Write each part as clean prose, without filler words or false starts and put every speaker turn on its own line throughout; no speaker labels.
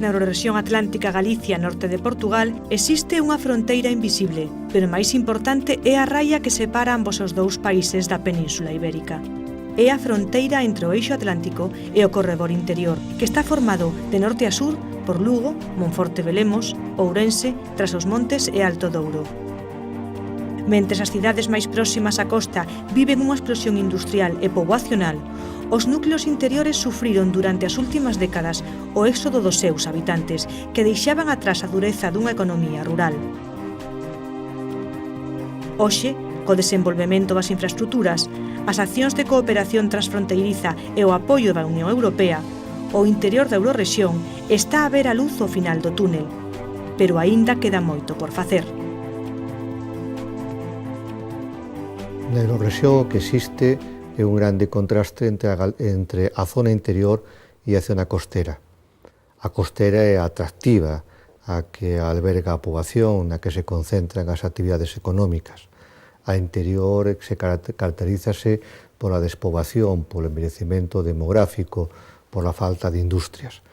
Na eurorrexión atlántica Galicia, norte de Portugal, existe unha fronteira invisible, pero máis importante é a raia que separa ambos os dous países da Península Ibérica. É a fronteira entre o eixo atlántico e o corredor interior, que está formado de norte a sur por Lugo, Monforte de Lemos, Ourense, Trás-os-Montes e Alto Douro. Mentres as cidades máis próximas á costa viven unha explosión industrial e poboacional, os núcleos interiores sufriron durante as últimas décadas o éxodo dos seus habitantes, que deixaban atrás a dureza dunha economía rural. Hoxe, co desenvolvemento das infraestruturas, as accións de cooperación transfronteiriza e o apoio da Unión Europea, o interior da eurorrexión está a ver a luz ao final do túnel, pero aínda queda moito por facer.
Na eurorrexión o que existe é un grande contraste entre a zona interior e a zona costera. A costera é atractiva, a que alberga a poboación, na que se concentran as actividades económicas. A interior se caracterízase pola despoboación, polo envellecemento demográfico, pola falta de industrias.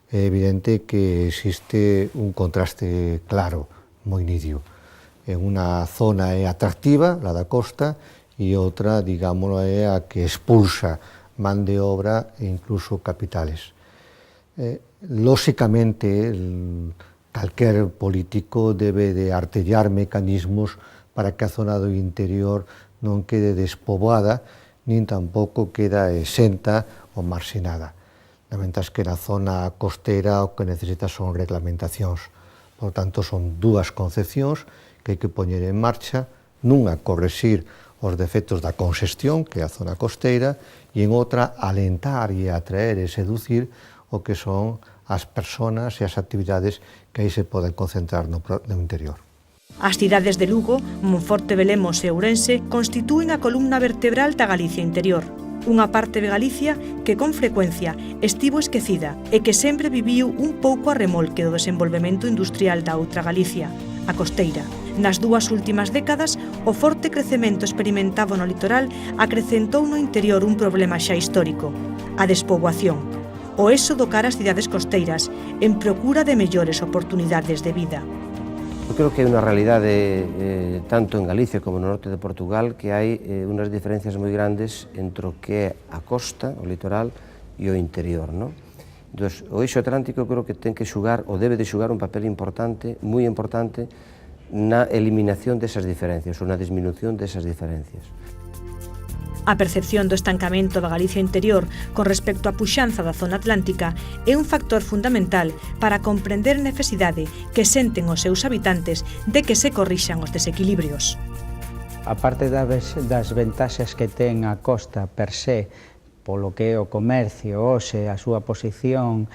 É evidente que existe un contraste claro, moi nidio. En unha zona é atractiva, la da costa, e outra, digámoslo, é a que expulsa man de obra e incluso capitales. Lóxicamente, calquer político debe de artellar mecanismos para que a zona do interior non quede despoboada, nin tampouco queda exenta ou marxinada. Mentres que na zona costera o que necesita son reglamentacións. Por tanto, son dúas concepcións que hai que poñer en marcha, nunha correxir os defectos da congestión, que é a zona costeira, e en outra alentar e atraer e seducir o que son as persoas e as actividades que aí se poden concentrar no interior.
As cidades de Lugo, Monforte de Lemos e Ourense constitúen a columna vertebral da Galicia interior, unha parte de Galicia que con frecuencia estivo esquecida e que sempre viviu un pouco a remolque do desenvolvemento industrial da outra Galicia, a costeira. Nas dúas últimas décadas, o forte crecemento experimentado no litoral acrecentou no interior un problema xa histórico, a despoboación, o éxodo cara ás cidades costeiras, en procura de mellores oportunidades de vida.
Eu creo que hai unha realidade, tanto en Galicia como no norte de Portugal, que hai unhas diferencias moi grandes entre o que é a costa, o litoral, e o interior, non? Entón, o eixo atlántico creo que ten que xugar, ou debe de xugar un papel importante, moi importante, na eliminación desas diferencias, ou na disminución desas diferencias.
A percepción do estancamento da Galicia interior con respecto á puxanza da zona atlántica é un factor fundamental para comprender a necesidade que senten os seus habitantes de que se corrixan os desequilibrios.
A parte das ventaxas que ten a costa per se, polo que é o comercio, hoxe, a súa posición,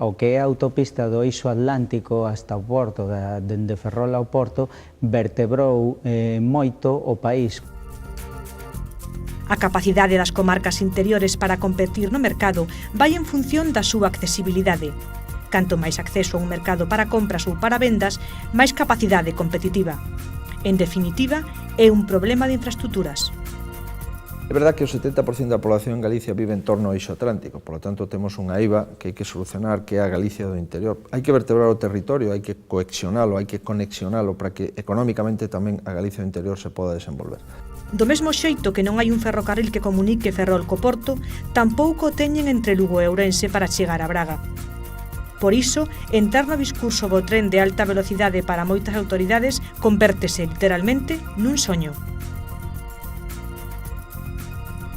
o que é a autopista do eixo atlántico hasta o porto, dende Ferrol ao Porto, vertebrou moito o país.
A capacidade das comarcas interiores para competir no mercado vai en función da súa accesibilidade. Canto máis acceso a un mercado para compras ou para vendas, máis capacidade competitiva. En definitiva, é un problema de infraestruturas.
É verdad que o 70% da población en Galicia vive en torno ao eixo atlántico, por lo tanto temos unha eiva que hai que solucionar, que é a Galicia do interior. Hai que vertebrar o territorio, hai que coexionalo, hai que conexionalo para que económicamente tamén a Galicia do interior se poda desenvolver.
Do mesmo xeito que non hai un ferrocarril que comunique Ferrol co Porto, tampouco teñen entre Lugo e Ourense para chegar a Braga. Por iso, entrar no discurso do tren de alta velocidade para moitas autoridades convértese literalmente nun soño.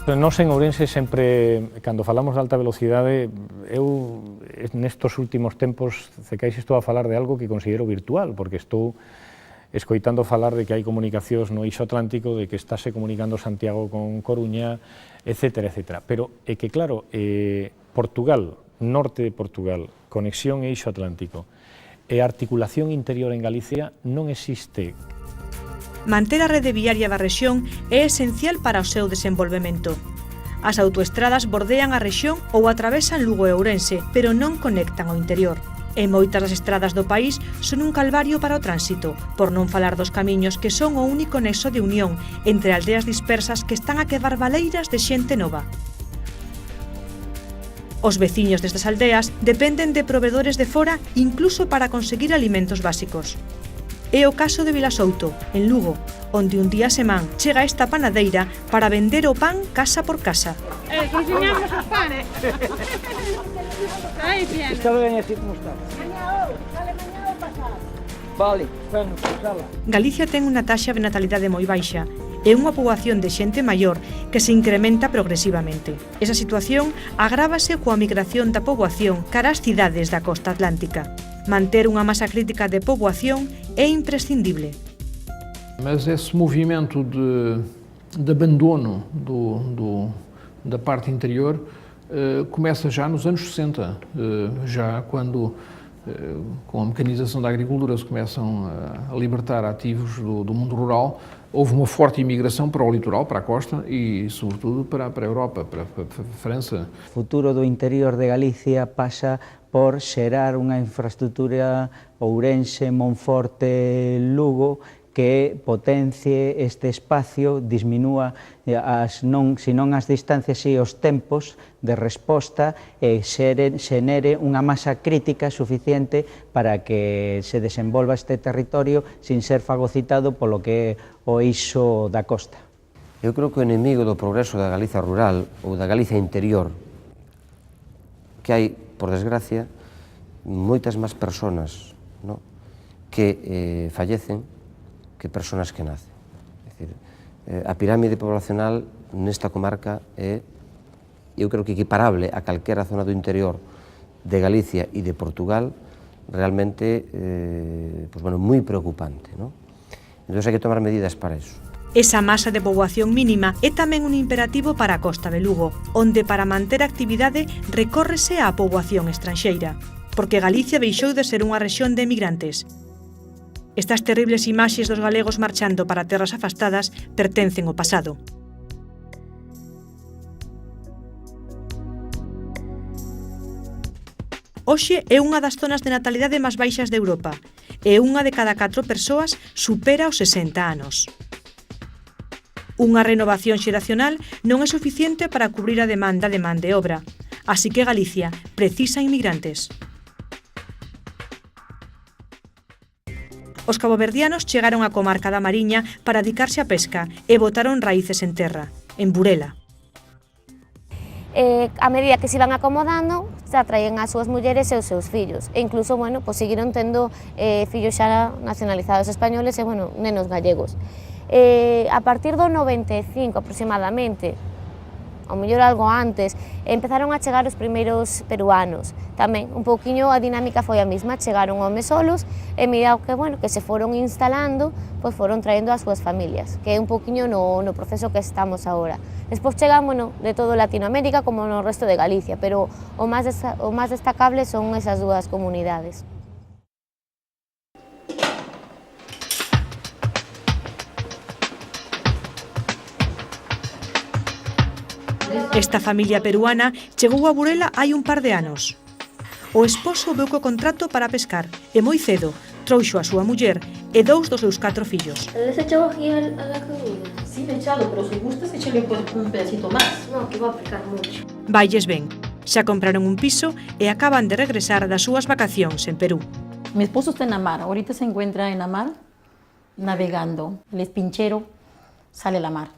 Nos en Ourense sempre, cando falamos de alta velocidade, eu nestos últimos tempos cecais estou a falar de algo que considero virtual, porque estou escoitando falar de que hai comunicacións no eixo atlántico, de que estáse comunicando Santiago con Coruña, etcétera, etcétera. Pero é que, claro, Portugal, norte de Portugal, conexión eixo atlántico, e articulación interior en Galicia non existe.
Manter a rede viaria da rexión é esencial para o seu desenvolvemento. As autoestradas bordean a rexión ou atravesan Lugo e Ourense, pero non conectan ao interior. E moitas das estradas do país son un calvario para o tránsito, por non falar dos camiños que son o único nexo de unión entre aldeas dispersas que están a quedar baleiras de xente nova. Os veciños destas aldeas dependen de provedores de fora incluso para conseguir alimentos básicos. É o caso de Vilasouto, en Lugo, onde un día a semana chega esta panadeira para vender o pan casa por casa.
Cocinamos os panes. Aí bien.
Está ben así como está. Vale, bueno, usala.
Galicia ten unha taxa de natalidade moi baixa e unha poboación de xente maior que se incrementa progresivamente. Esa situación agrávase coa migración da poboación cara ás cidades da costa atlántica. Manter unha masa crítica de poboación é imprescindible.
Mas esse movimento de abandono da parte interior começa já nos anos 60, já quando com a mecanização da agricultura se começam a libertar ativos do mundo rural, houve uma forte imigração para o litoral, para a costa e, sobretudo, para a Europa, para a França.
O futuro do interior de Galicia pasa por xerar unha infraestructura Ourense, Monforte, Lugo, que potencie este espacio, disminúa senón as distancias e os tempos de resposta e xenere unha masa crítica suficiente para que se desenvolva este territorio sin ser fagocitado polo que é o eixo da costa.
Eu creo que o enemigo do progreso da Galicia rural ou da Galicia interior que hai, por desgracia, moitas máis persoas que fallecen que persoas que nacen. É dicir, a pirámide poblacional nesta comarca é, eu creo que equiparable a calquera zona do interior de Galicia e de Portugal, realmente moi preocupante. Entón hai que tomar medidas para iso.
Esa masa de poboación mínima é tamén un imperativo para a Costa de Lugo, onde para manter a actividade recórrese á poboación estranxeira, porque Galicia deixou de ser unha rexión de emigrantes. Estas terribles imaxes dos galegos marchando para terras afastadas pertencen ao pasado. Hoxe é unha das zonas de natalidade máis baixas de Europa e unha de cada 4 persoas supera os 60 anos. Unha renovación xeracional non é suficiente para cubrir a demanda de man de obra, así que Galicia precisa inmigrantes. Os caboverdianos chegaron á comarca da Mariña para dedicarse á pesca e botaron raíces en terra, en Burela.
A medida que se iban acomodando, xa traían as súas mulleres e os seus fillos. E incluso, seguiron tendo fillos xa nacionalizados españoles e, nenos gallegos. A partir do 95 aproximadamente, ao mellor algo antes, empezaron a chegar os primeiros peruanos. Tamén, un pouquiño a dinámica foi a mesma, chegaron homes solos e medida que se foron instalando, pois foron traendo as súas familias, que é un pouquiño no proceso que estamos agora. Despois chegan, de todo Latinoamérica como no resto de Galicia, pero o máis destacable son esas dúas comunidades.
Esta familia peruana chegou a Burela hai un par de anos. O esposo veu co contrato para pescar e moi cedo trouxo a súa muller e 2 dos seus 4 fillos.
¿Les echado aquí a la comida?
Sí, le he echado, pero si gustas, échale un pedacito más.
No, que va a picar mucho.
Vailles ben, xa compraron un piso e acaban de regresar das súas vacacións en Perú.
Mi esposo está en la mar, ahorita se encuentra en la mar navegando. El espinchero sale a la mar.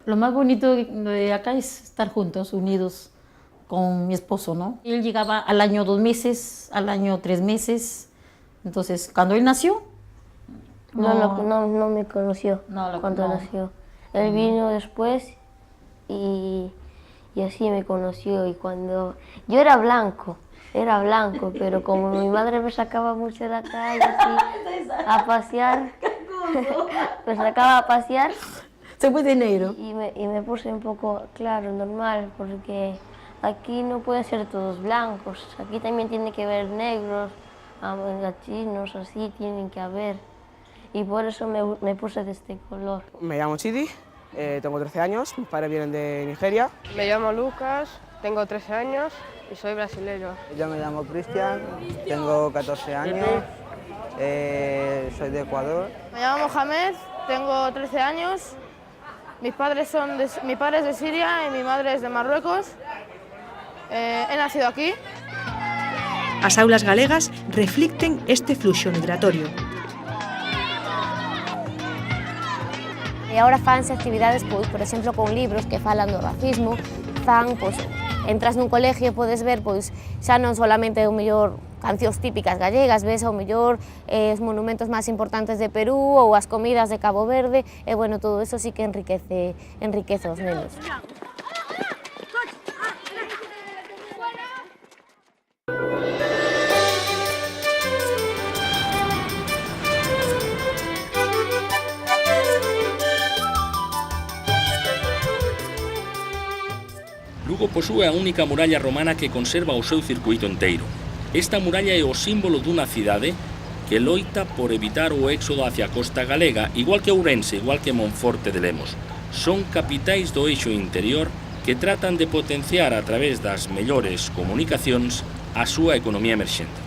Lo más bonito de acá es estar juntos, unidos con mi esposo, ¿no? Él llegaba al año 2 meses, al año 3 meses. Entonces, cuando él nació...
No me conoció cuando nació. Él vino después y así me conoció. Y cuando yo era blanco, pero como mi madre me sacaba mucho de la calle así, a pasear, me sacaba a pasear.
Se fue de negro.
Y me puse un poco, claro, normal, porque aquí no pueden ser todos blancos. Aquí también tiene que haber negros, latinos, así tienen que haber. Y por eso me puse de este color.
Me llamo Chidi, tengo 13 años, mis padres vienen de Nigeria.
Me llamo Lucas, tengo 13 años y soy brasileño.
Yo me llamo Cristian, tengo 14 años, soy de Ecuador.
Me llamo Mohamed, tengo 13 años. Mi padre es de Siria y mi madre es de Marruecos. He nacido aquí.
As aulas galegas reflicten este fluxo migratorio.
E agora fanse actividades, pois, por exemplo, con libros que falan do racismo, pois, entras nun colegio e podes ver, pois, xa non solamente o mellor cancións típicas gallegas, ves ao mellor os monumentos máis importantes de Perú ou as comidas de Cabo Verde, e, bueno, todo eso sí que enriquece os nenos.
Lugo posúe a única muralla romana que conserva o seu circuito enteiro. Esta muralla é o símbolo dunha cidade que loita por evitar o éxodo hacia a costa galega, igual que Ourense, igual que Monforte de Lemos. Son capitais do eixo interior que tratan de potenciar a través das mellores comunicacións a súa economía emerxente.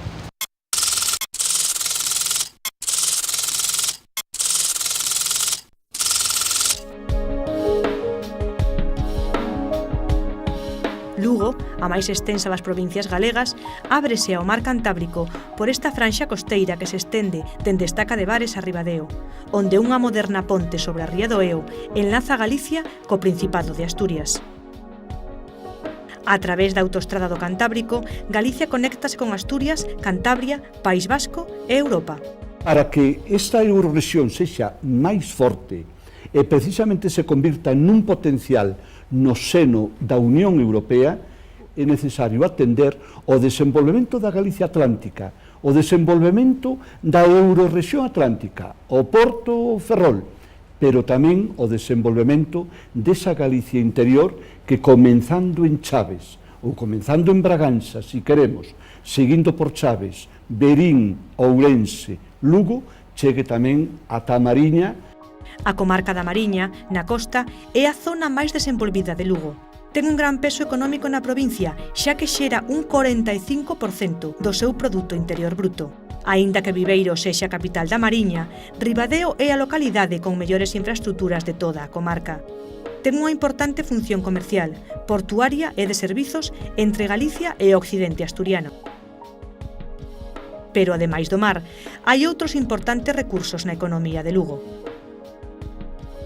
Lugo, a máis extensa das provincias galegas, ábrese ao mar Cantábrico por esta franxa costeira que se estende dende Estaca de Bares a Ribadeo, onde unha moderna ponte sobre a ría do Eo enlaza Galicia co Principado de Asturias. A través da autoestrada do Cantábrico, Galicia conéctase con Asturias, Cantabria, País Vasco e Europa.
Para que esta eurorrexión sexa máis forte e precisamente se convirta nun potencial no seno da Unión Europea, é necesario atender o desenvolvemento da Galicia Atlántica, o desenvolvemento da eurorrexión atlántica, o Porto Ferrol, pero tamén o desenvolvemento desa Galicia interior que, comenzando en Chaves, ou comenzando en Braganza, si queremos, seguindo por Chaves, Verín, Ourense, Lugo, chegue tamén ata a Mariña.
A comarca da Mariña, na costa, é a zona máis desenvolvida de Lugo. Ten un gran peso económico na provincia, xa que xera un 45% do seu produto interior bruto. Aínda que Viveiro sexa a capital da Mariña, Ribadeo é a localidade con mellores infraestruturas de toda a comarca. Ten unha importante función comercial, portuaria e de servizos entre Galicia e o occidente asturiano. Pero, ademais do mar, hai outros importantes recursos na economía de Lugo.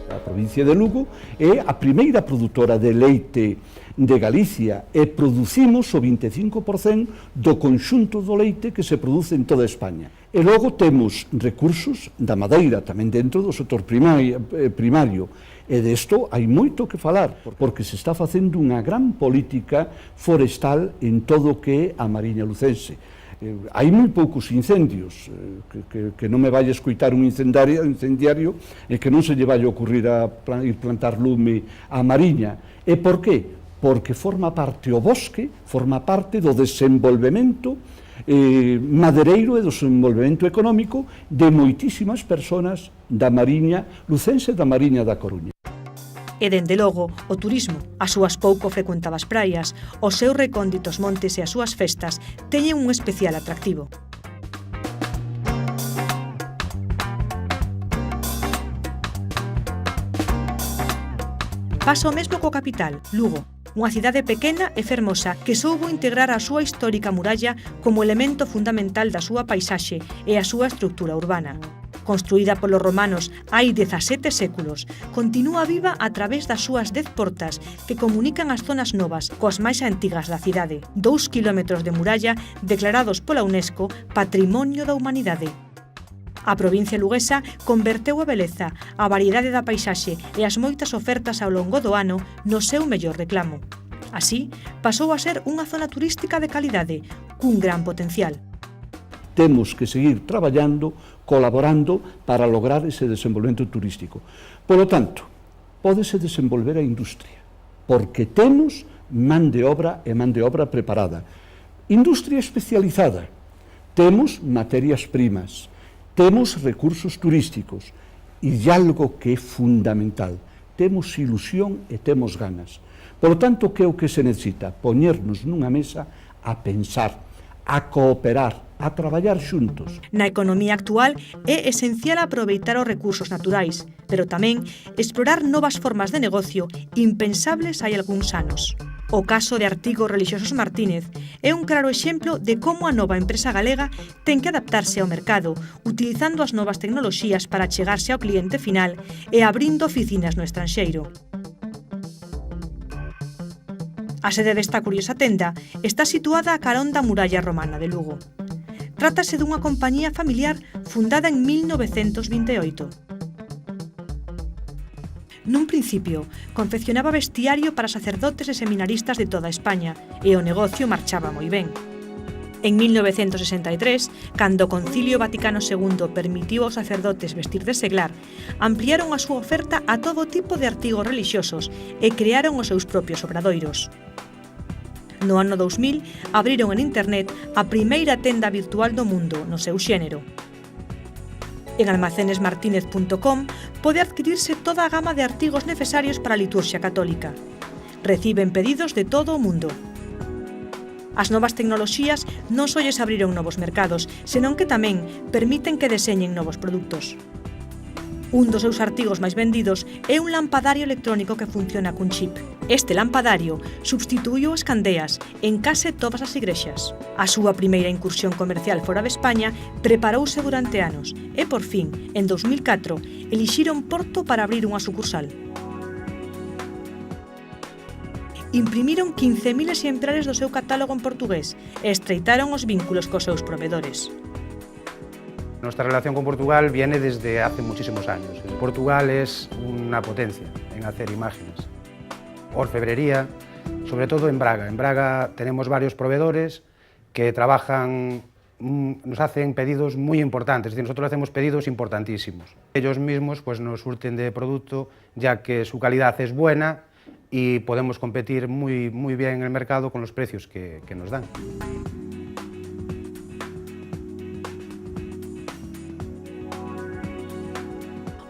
A provincia de Lugo é a primeira produtora de leite de Galicia e producimos o 25% do conxunto do leite que se produce en toda España. E logo temos recursos da madeira tamén dentro do sector primario. E desto hai moito que falar, porque se está facendo unha gran política forestal en todo o que é a Mariña Lucense. Hai moi poucos incendios, que non me vai a escoitar un incendiario e que non se lle vai a ocurrir a ir plantar lume á Mariña. E por qué? Porque forma parte o bosque, forma parte do desenvolvemento madereiro e do desenvolvemento económico de moitísimas persoas da Mariña Lucense e da Mariña da Coruña.
E, dende logo, o turismo, as súas pouco frecuentadas praias, os seus recónditos montes e as súas festas teñen un especial atractivo. Pasa o mesmo co capital, Lugo, unha cidade pequena e fermosa que soubo integrar a súa histórica muralla como elemento fundamental da súa paisaxe e a súa estructura urbana. Construída polos romanos hai 17 séculos, continúa viva a través das súas 10 portas que comunican as zonas novas coas máis antigas da cidade, 2 quilómetros de muralla declarados pola UNESCO Patrimonio da Humanidade. A provincia luguesa converteu a beleza, a variedade da paisaxe e as moitas ofertas ao longo do ano no seu mellor reclamo. Así, pasou a ser unha zona turística de calidade, cun gran potencial.
Temos que seguir traballando, colaborando para lograr ese desenvolvemento turístico. Polo tanto, pódese desenvolver a industria, porque temos man de obra e man de obra preparada. Industria especializada, temos materias primas, temos recursos turísticos e algo que é fundamental, temos ilusión e temos ganas. Polo tanto, que é o que se necesita? Poñernos nunha mesa a pensar, a cooperar, a traballar xuntos.
Na economía actual é esencial aproveitar os recursos naturais, pero tamén explorar novas formas de negocio impensables hai algúns anos. O caso de Artigos Relixiosos Martínez é un claro exemplo de como a nova empresa galega ten que adaptarse ao mercado, utilizando as novas tecnoloxías para chegarse ao cliente final e abrindo oficinas no estranxeiro. A sede desta curiosa tenda está situada a carón da muralla romana de Lugo. Trátase dunha compañía familiar fundada en 1928. Nun principio, confeccionaba vestiario para sacerdotes e seminaristas de toda España e o negocio marchaba moi ben. En 1963, cando o Concilio Vaticano II permitiu aos sacerdotes vestir de seglar, ampliaron a súa oferta a todo tipo de artigos relixiosos e crearon os seus propios obradoiros. No ano 2000, abriron en internet a primeira tenda virtual do mundo no seu xénero. En almacenesmartinez.com pode adquirirse toda a gama de artigos necesarios para a liturxia católica. Reciben pedidos de todo o mundo. As novas tecnoloxías non só lles abriron novos mercados, senón que tamén permiten que deseñen novos produtos. Un dos seus artigos máis vendidos é un lampadario electrónico que funciona cun chip. Este lampadario substituíu as candeas en case todas as igrexas. A súa primeira incursión comercial fora de España preparouse durante anos e, por fin, en 2004, elixiron Porto para abrir unha sucursal. Imprimiron 15.000 exemplares do seu catálogo en portugués e estreitaron os vínculos cos seus proveedores.
Nuestra relación con Portugal viene desde hace muchísimos años. Portugal es una potencia en hacer imágenes. Orfebrería, sobre todo en Braga. En Braga tenemos varios proveedores que trabajan, nos hacen pedidos muy importantes, es decir, nosotros hacemos pedidos importantísimos. Ellos mismos pues, nos surten de producto, ya que su calidad es buena y podemos competir muy bien en el mercado con los precios que nos dan.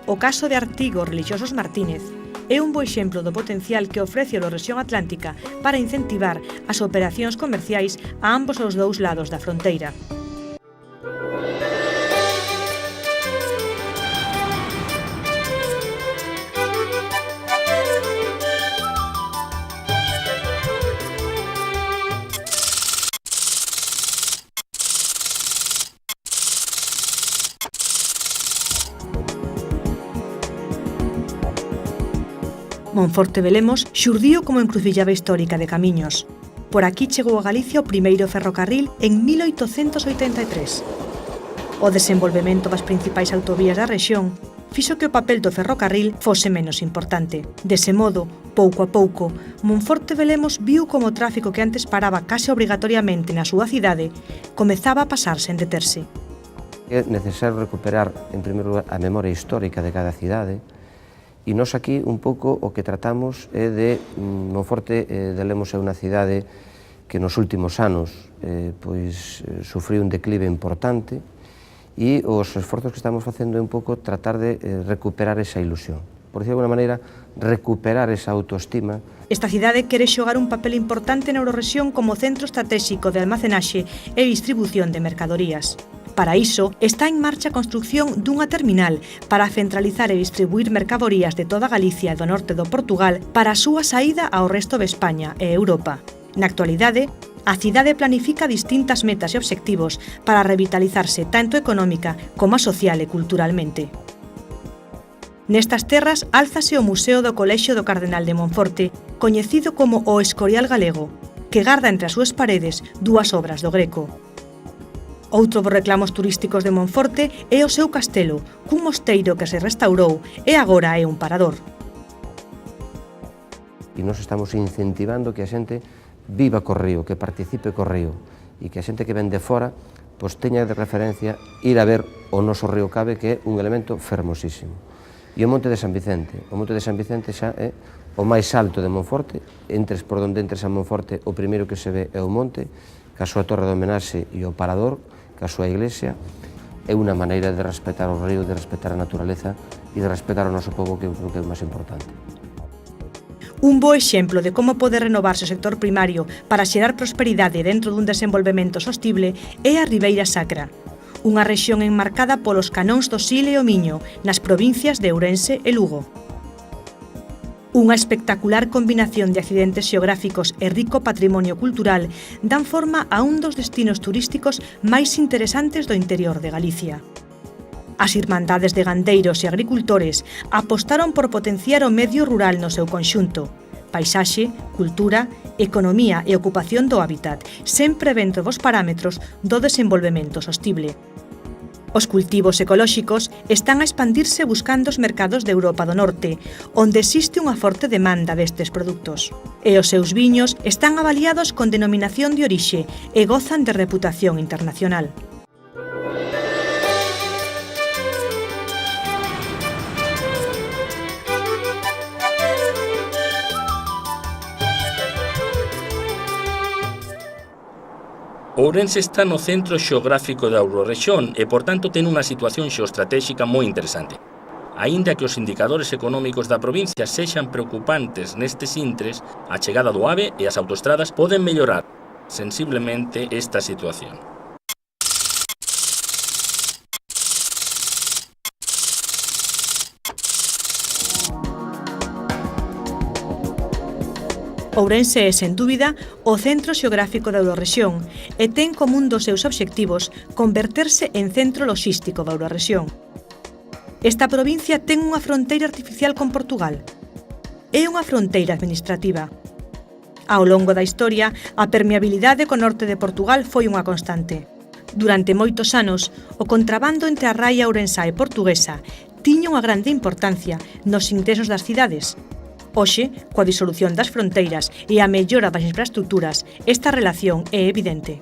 O caso de Artigos Relixiosos Martínez é un bo exemplo do potencial que ofrece a Eurorrexión Atlántica para incentivar as operacións comerciais a ambos os dous lados da fronteira. Monforte de Lemos xurdiu como encrucillada histórica de camiños. Por aquí chegou a Galicia o primeiro ferrocarril en 1883. O desenvolvemento das principais autovías da rexión fixo que o papel do ferrocarril fose menos importante. Dese modo, pouco a pouco, Monforte de Lemos viu como o tráfico que antes paraba case obrigatoriamente na súa cidade comezaba a pasar sen deterse.
É necesario recuperar, en primeiro lugar, a memoria histórica de cada cidade. E nós aquí un pouco o que tratamos é de Monforte de Lemos é unha cidade que nos últimos anos sufriu un declive importante e os esforzos que estamos facendo é un pouco tratar de recuperar esa ilusión. Por decir de alguna maneira, recuperar esa autoestima.
Esta cidade quere xogar un papel importante na Eurorrexión como centro estratégico de almacenaxe e distribución de mercadorías. Para iso, está en marcha a construción dunha terminal para centralizar e distribuir mercadorías de toda Galicia e do norte do Portugal para a súa saída ao resto de España e Europa. Na actualidade, a cidade planifica distintas metas e obxectivos para revitalizarse tanto económica como social e culturalmente. Nestas terras álzase o Museo do Colexio do Cardenal de Monforte, coñecido como o Escorial Galego, que garda entre as súas paredes dúas obras do Greco. Outro dos reclamos turísticos de Monforte é o seu castelo, cun mosteiro que se restaurou e agora é un parador.
E nós estamos incentivando que a xente viva co río, que participe co río, e que a xente que ven de fora pois teña de referencia ir a ver o noso río Cave, que é un elemento fermosísimo. E o Monte de San Vicente. O Monte de San Vicente xa é o máis alto de Monforte. Entres por onde entres a Monforte, o primeiro que se ve é o monte, ca súa torre de homenaxe e o parador, ca súa iglesia. É unha maneira de respetar o río, de respetar a naturaleza e de respetar o noso povo, que eu creo que é o máis importante.
Un bo exemplo de como pode renovarse o sector primario para xerar prosperidade dentro dun desenvolvemento sostible é a Ribeira Sacra, unha rexión enmarcada polos canóns do Sil e o Miño nas provincias de Ourense e Lugo. Unha espectacular combinación de accidentes xeográficos e rico patrimonio cultural dan forma a un dos destinos turísticos máis interesantes do interior de Galicia. As irmandades de gandeiros e agricultores apostaron por potenciar o medio rural no seu conxunto, paisaxe, cultura, economía e ocupación do hábitat, sempre dentro dos parámetros do desenvolvemento sostible. Os cultivos ecolóxicos están a expandirse buscando os mercados de Europa do Norte, onde existe unha forte demanda destes produtos. E os seus viños están avaliados con denominación de orixe e gozan de reputación internacional.
Ourense está no centro xeográfico da Eurorrexión e, por tanto, ten unha situación xeoestratéxica moi interesante. Aínda que os indicadores económicos da provincia sexan preocupantes nestes intres, a chegada do AVE e as autoestradas poden mellorar sensiblemente esta situación.
Ourense é, sen dúbida, o centro xeográfico da Eurorrexión e ten como un dos seus obxectivos converterse en centro loxístico da Eurorrexión. Esta provincia ten unha fronteira artificial con Portugal. É unha fronteira administrativa. Ao longo da historia, a permeabilidade co norte de Portugal foi unha constante. Durante moitos anos, o contrabando entre a raia ourensá e portuguesa tiña unha grande importancia nos ingresos das cidades. Hoxe, coa disolución das fronteiras e a mellora das infraestructuras, esta relación é evidente.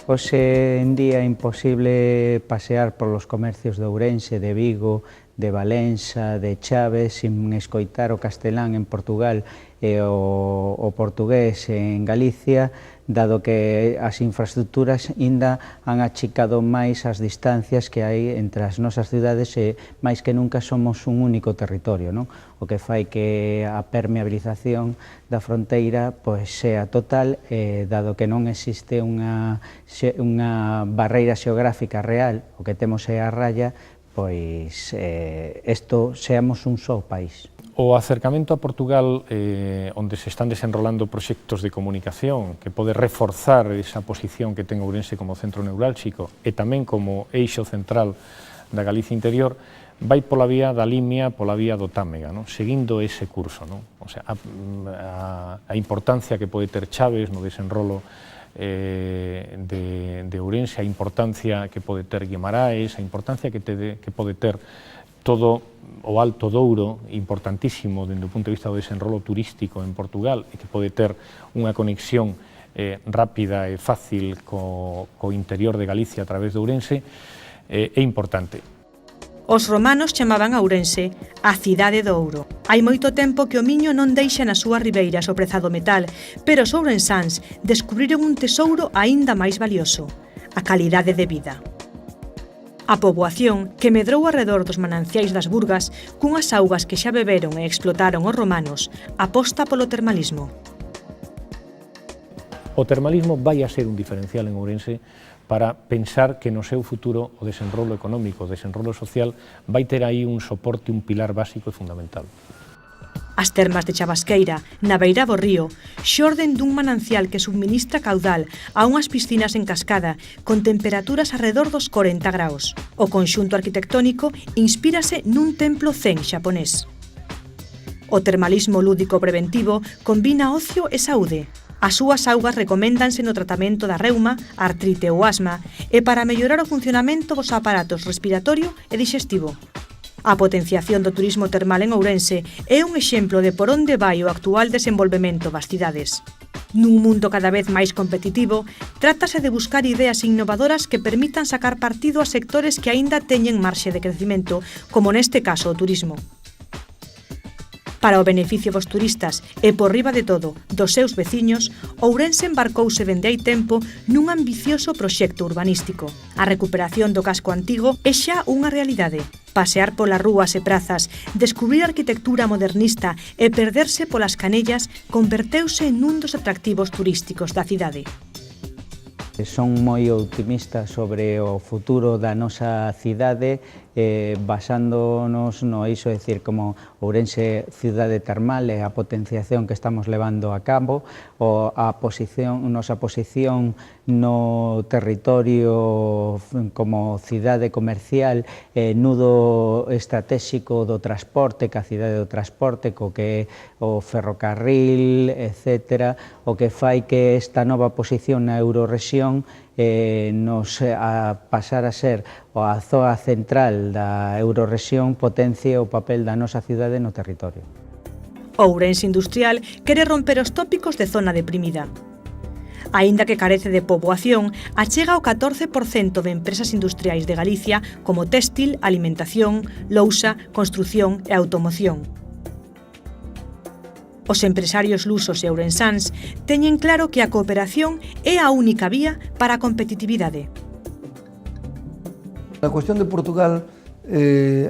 Hoxe en día é imposible pasear por los comercios de Ourense, de Vigo, de Valença, de Chaves, sin escoitar o castelán en Portugal e o portugués en Galicia, dado que as infraestructuras ainda han achicado máis as distancias que hai entre as nosas cidades e máis que nunca somos un único territorio, non? O que fai que a permeabilización da fronteira pois sea total, dado que non existe unha barreira xeográfica real, o que temos é a raya, pois isto seamos un só país.
O acercamento a Portugal, onde se están desenrolando proxectos de comunicación que pode reforzar esa posición que ten Ourense como centro neurálxico e tamén como eixo central da Galicia interior, vai pola vía da Limia, pola vía do Támega, non? Seguindo ese curso, non? O sea, a importancia que pode ter Chaves no desenrolo de Ourense, a importancia que pode ter Guimaraes, a importancia que pode ter todo o Alto Douro, importantísimo dende o punto de vista do desenrolo turístico en Portugal, e que pode ter unha conexión rápida e fácil co interior de Galicia a través de Ourense, é importante.
Os romanos chamaban a Ourense a cidade do ouro. Hai moito tempo que o Miño non deixa nas súas ribeiras o prezado metal, pero os ourensáns descubriron un tesouro aínda máis valioso, a calidade de vida. A poboación, que medrou arredor dos mananciais das Burgas, cunhas augas que xa beberon e explotaron os romanos, aposta polo termalismo.
O termalismo vai a ser un diferencial en Ourense para pensar que no seu futuro o desenrolo económico, o desenrolo social, vai ter aí un soporte, un pilar básico e fundamental.
As termas de Chavasqueira, na beira do río, xorden dun manancial que subministra caudal a unhas piscinas en cascada con temperaturas arredor dos 40 graus. O conxunto arquitectónico inspírase nun templo zen xaponés. O termalismo lúdico preventivo combina ocio e saúde. As súas augas recoméndanse no tratamento da reuma, artrite ou asma e para mellorar o funcionamento dos aparatos respiratorio e digestivo. A potenciación do turismo termal en Ourense é un exemplo de por onde vai o actual desenvolvemento das cidades. Nun mundo cada vez máis competitivo, trátase de buscar ideas innovadoras que permitan sacar partido a sectores que aínda teñen marxe de crecimento, como neste caso o turismo. Para o beneficio dos turistas e, por riba de todo, dos seus veciños, Ourense embarcouse dende hai tempo nun ambicioso proxecto urbanístico. A recuperación do casco antigo é xa unha realidade. Pasear polas rúas e prazas, descubrir arquitectura modernista e perderse polas canellas converteuse nun dos atractivos turísticos da cidade.
Son moi optimista sobre o futuro da nosa cidade basándonos no iso, é dicir, como Ourense cidade termal e a potenciación que estamos levando a cabo, ou a nosa posición no territorio como cidade comercial, nudo estratégico do transporte, que a cidade do transporte, co que é o ferrocarril, etc., o que fai que esta nova posición na Eurorrexión nos a pasar a ser a zoa central da Eurorrexión potencie o papel da nosa cidade no territorio.
Ourense Industrial quere romper os tópicos de zona deprimida. Aínda que carece de poboación, achega o 14% de empresas industriais de Galicia como téxtil, alimentación, lousa, construción e automoción. Os empresarios lusos e ourensáns teñen claro que a cooperación é a única vía para a competitividade.
Na cuestión de Portugal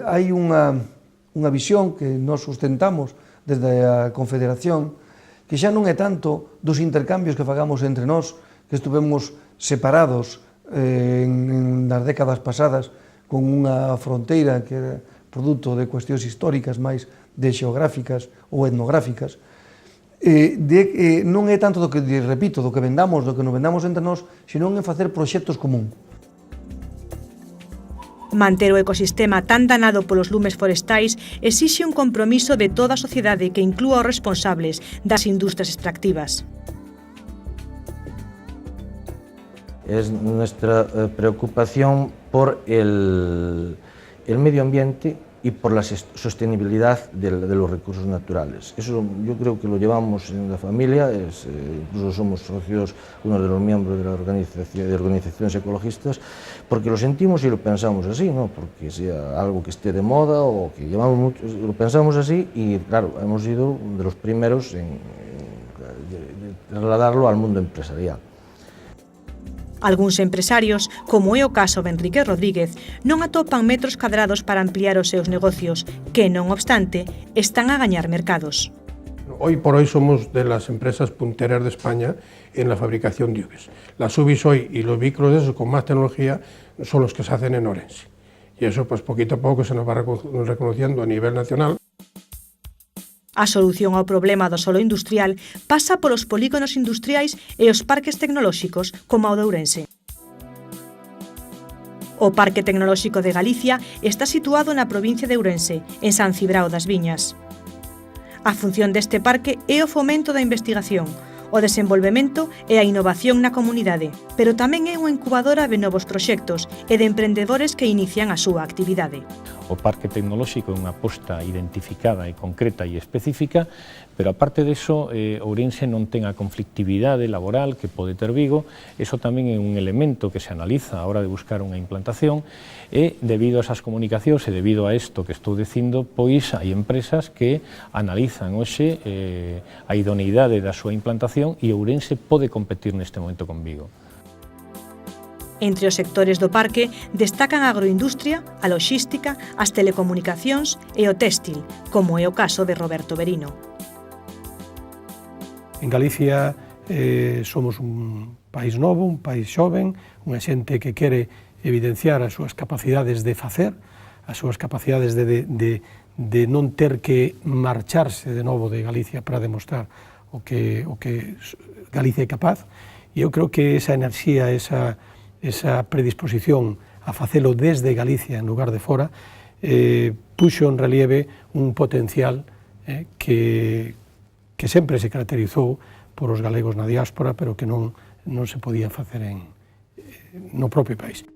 hai unha visión que nos sustentamos desde a Confederación, que xa non é tanto dos intercambios que fagamos entre nós, que estuvemos separados nas décadas pasadas con unha fronteira que era produto de cuestións históricas máis de xeográficas ou etnográficas, non é tanto do que, repito, do que vendamos, do que nos vendamos entre nós, senón en facer proxectos común.
Manter o ecosistema tan danado polos lumes forestais exixe un compromiso de toda a sociedade que inclúa os responsables das industrias extractivas.
Es nuestra preocupación por el medio ambiente y por la sostenibilidad de los recursos naturales. Eso yo creo que lo llevamos en la familia, incluso somos socios, uno de los miembros de organizaciones ecologistas, porque lo sentimos y lo pensamos así, no porque sea algo que esté de moda o que llevamos mucho, lo pensamos así y claro, hemos sido de los primeros en trasladarlo al mundo empresarial.
Algúns empresarios, como é o caso de Enrique Rodríguez, non atopan metros cadrados para ampliar os seus negocios, que, non obstante, están a gañar mercados.
Hoy por hoy somos de las empresas punteras de España en la fabricación de UVs. Las UVs hoy y los vehículos de esos con más tecnología son los que se hacen en Ourense. Y eso pues poquito a poco se nos va reconociendo a nivel nacional.
A solución ao problema do solo industrial pasa polos polígonos industriais e os parques tecnolóxicos como o de Ourense. O Parque Tecnolóxico de Galicia está situado na provincia de Ourense, en San Cibrao das Viñas. A función deste parque é o fomento da investigación, o desenvolvemento e a innovación na comunidade, pero tamén é unha incubadora de novos proxectos e de emprendedores que inician a súa actividade.
O Parque Tecnolóxico é unha aposta identificada e concreta e específica, pero aparte diso, Ourense non ten a conflictividade laboral que pode ter Vigo, eso tamén é un elemento que se analiza a hora de buscar unha implantación, e debido a esas comunicacións e debido a isto que estou dicindo, pois hai empresas que analizan hoxe a idoneidade da súa implantación e Ourense pode competir neste momento con Vigo.
Entre os sectores do parque destacan a agroindustria, a loxística, as telecomunicacións e o téxtil, como é o caso de Roberto Berino.
En Galicia somos un país novo, un país xoven, unha xente que quere evidenciar as súas capacidades de facer, as súas capacidades de non ter que marcharse de novo de Galicia para demostrar o que Galicia é capaz, e eu creo que esa enerxía, esa predisposición a facelo desde Galicia en lugar de fora, puxo en relieve un potencial que sempre se caracterizou por os galegos na diáspora, pero que non se podía facer no propio país.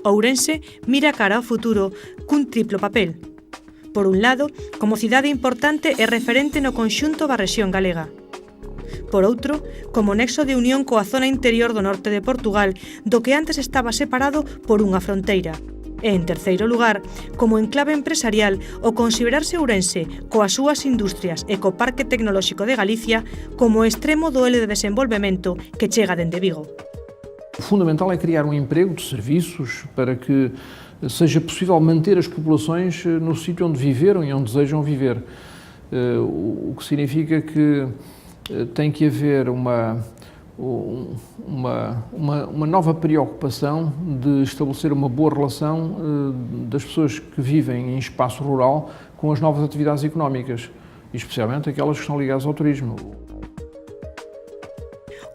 Ourense mira cara ao futuro cun triplo papel. Por un lado, como cidade importante e referente no conxunto da rexión galega. Por outro, como nexo de unión coa zona interior do norte de Portugal, do que antes estaba separado por unha fronteira. E, en terceiro lugar, como enclave empresarial, o considerarse Ourense, coas súas industrias e co Parque Tecnolóxico de Galicia, como extremo do elo de desenvolvemento que chega dende Vigo.
O fundamental é criar um emprego de serviços para que seja possível manter as populações no sítio onde viveram e onde desejam viver. O que significa que tem que haver uma uma nova preocupação de estabelecer uma boa relação das pessoas que vivem em espaço rural com as novas atividades económicas, especialmente aquelas que estão ligadas ao turismo.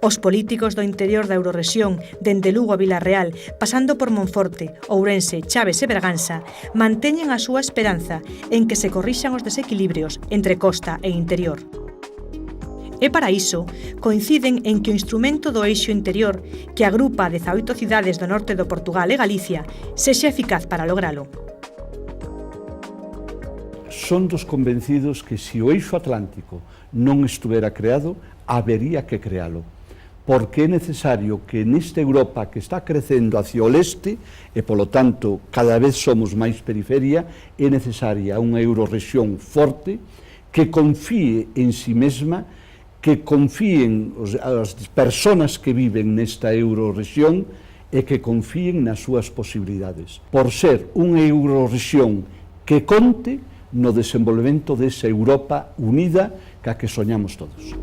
Os políticos do interior da Eurorrexión, dende Lugo a Vilarreal, pasando por Monforte, Ourense, Chaves e Bragança, manteñen a súa esperanza en que se corrixan os desequilibrios entre costa e interior. E para iso, coinciden en que o instrumento do eixo interior, que agrupa 18 cidades do norte do Portugal e Galicia, sexa eficaz para logralo.
Son dos convencidos que se o eixo atlántico non estuvera creado, habería que crealo. Porque é necesario que nesta Europa que está crecendo hacia o leste, e polo tanto cada vez somos máis periferia, é necesaria unha Eurorrexión forte que confíe en si mesma, que confíen as persoas que viven nesta Eurorrexión e que confíen nas súas posibilidades. Por ser unha Eurorrexión que conte no desenvolvemento desa Europa unida ca que soñamos todos.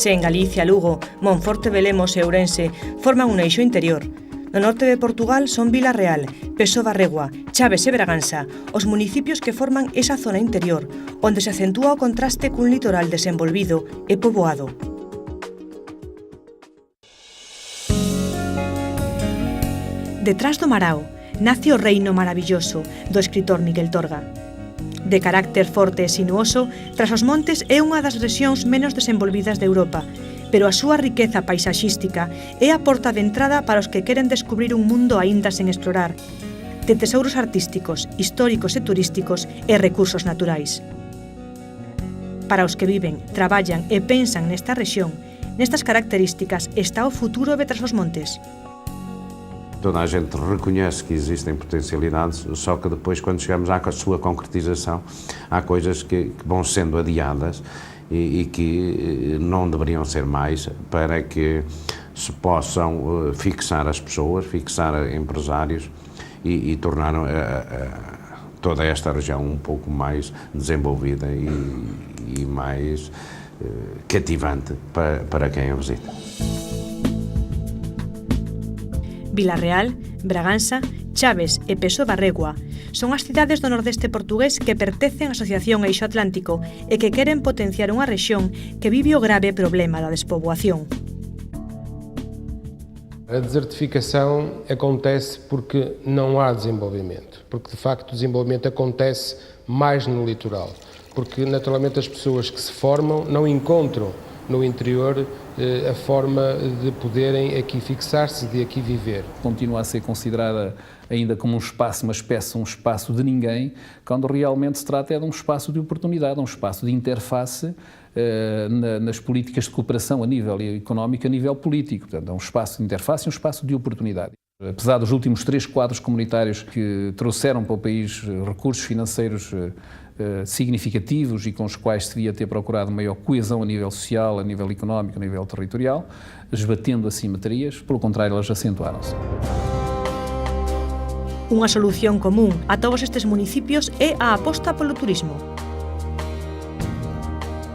Se en Galicia, Lugo, Monforte, Belemos e Ourense forman un eixo interior, no norte de Portugal son Vilarreal, Peso Barregua, Chaves e Bragança, os municipios que forman esa zona interior, onde se acentúa o contraste cun litoral desenvolvido e poboado. Detrás do Marao nace o reino maravilloso do escritor Miguel Torga. De carácter forte e sinuoso, Trás-os-Montes é unha das rexións menos desenvolvidas de Europa, pero a súa riqueza paisaxística é a porta de entrada para os que queren descubrir un mundo aínda sen explorar, de tesouros artísticos, históricos e turísticos e recursos naturais. Para os que viven, traballan e pensan nesta rexión, nestas características está o futuro de Trás-os-Montes.
Toda a gente reconhece que existem potencialidades, só que depois, quando chegamos à sua concretização, há coisas que vão sendo adiadas e que não deveriam ser mais, para que se possam fixar as pessoas, fixar empresários e tornar toda esta região um pouco mais desenvolvida e mais cativante para quem a visita.
Vilarreal, Bragança, Chaves e Peso Barregua son as cidades do nordeste portugués que pertencen á Asociación Eixo Atlántico e que queren potenciar unha rexión que vive o grave problema da despoboación.
A desertificação acontece porque não há desenvolvimento, porque de facto o desenvolvimento acontece mais no litoral, porque naturalmente as pessoas que se formam não encontram no interior a forma de poderem aqui fixar-se, de aqui viver.
Continua a ser considerada ainda como um espaço, uma espécie, um espaço de ninguém, quando realmente se trata de um espaço de oportunidade, um espaço de interface nas políticas de cooperação a nível económico, a nível político. Portanto, é um espaço de interface e um espaço de oportunidade. Apesar dos últimos 3 quadros comunitários que trouxeram para o país recursos financeiros significativos e com os quais se devia ter procurado maior coesão a nível social, a nível económico, a nível territorial, esbatendo assimetrias, pelo contrário, elas acentuaram-se.
Unha solución común a todos estes municipios é a aposta polo turismo.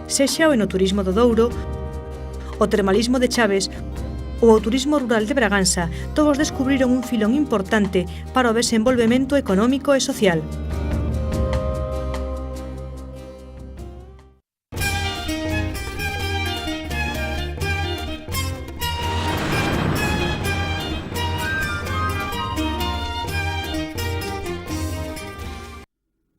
Sexa o enoturismo do Douro, o termalismo de Chaves ou o turismo rural de Bragança, todos descubriron un filón importante para o desenvolvemento económico e social.